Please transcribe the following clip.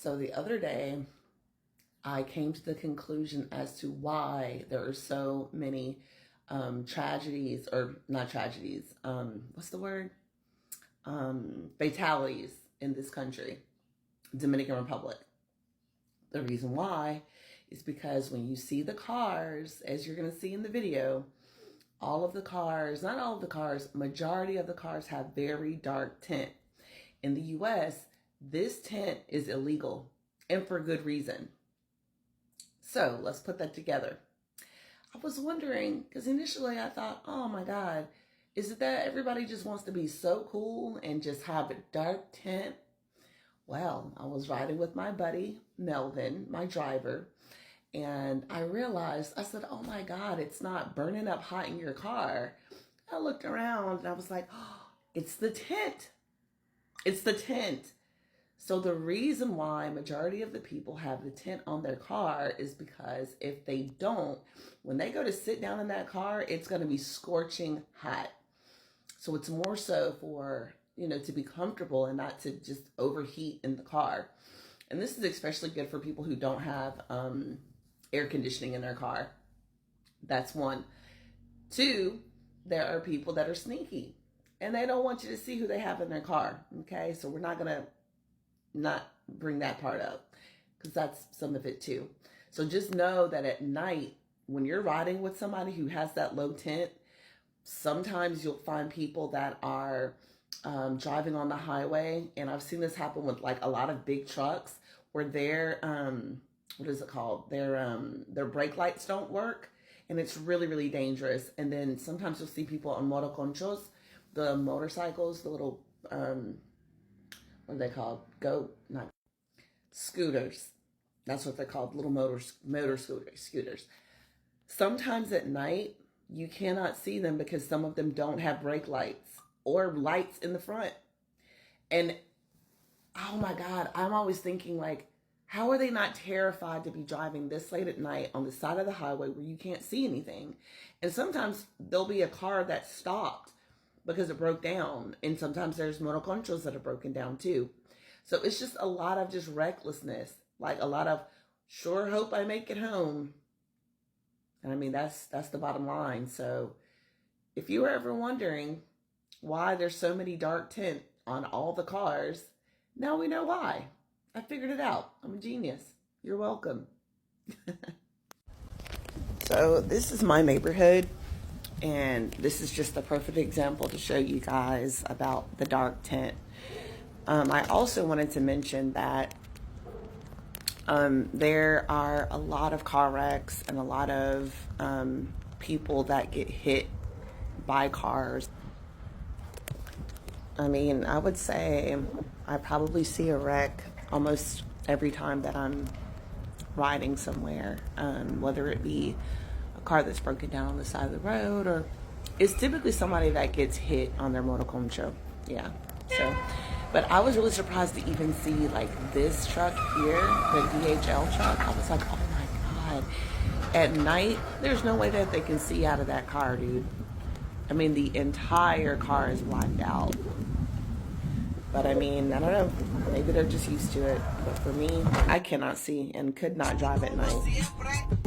So the other day, I came to the conclusion as to why there are so many tragedies, or not tragedies, what's the word? Fatalities in this country, Dominican Republic. The reason why is because when you see the cars, as you're going to see in the video, all of the cars, not all of the cars, majority of the cars have very dark tint. In the US, this tint is illegal, and for good reason. So let's put that together. I was wondering, because initially I thought, oh my God, is it that everybody just wants to be so cool and just have a dark tint? Well, I was riding with my buddy, Melvin, my driver, and I realized, I said, oh my God, it's not burning up hot in your car. I looked around and I was like, oh, it's the tint. It's the tint. So the reason why majority of the people have the tint on their car is because if they don't, when they go to sit down in that car, it's going to be scorching hot. So it's more so for, to be comfortable and not to just overheat in the car. And this is especially good for people who don't have air conditioning in their car. That's one. Two, there are people that are sneaky and they don't want you to see who they have in their car. Okay, so we're not going to not bring that part up because that's some of it too. So just know that at night, when you're riding with somebody who has that low tint, sometimes you'll find people that are driving on the highway, and I've seen this happen with like a lot of big trucks where their what is it called? Their brake lights don't work, and it's really, really dangerous. And then sometimes you'll see people on motoconchos, the motorcycles, the little what are they called? Scooters. That's what they're called, little motor scooters. Sometimes at night, you cannot see them because some of them don't have brake lights or lights in the front. And oh my God, I'm always thinking like, how are they not terrified to be driving this late at night on the side of the highway where you can't see anything? And sometimes there'll be a car that stopped because it broke down. And sometimes there's motoconchos that are broken down too. So it's just a lot of just recklessness, like a lot of sure hope I make it home. And I mean, that's the bottom line. So if you were ever wondering why there's so many dark tint on all the cars, now we know why. I figured it out. I'm a genius. You're welcome. So this is my neighborhood, and this is just a perfect example to show you guys about the dark tint. I also wanted to mention that there are a lot of car wrecks and a lot of people that get hit by cars. I mean, I would say I probably see a wreck almost every time that I'm riding somewhere, whether it be a car that's broken down on the side of the road, or it's typically somebody that gets hit on their motoconcho. Yeah, so, but I was really surprised to even see like this truck here, the DHL truck. I was like, oh my God. At night, there's no way that they can see out of that car, dude. I mean, the entire car is blacked out. But I mean, I don't know, maybe they're just used to it. But for me, I cannot see and could not drive at night.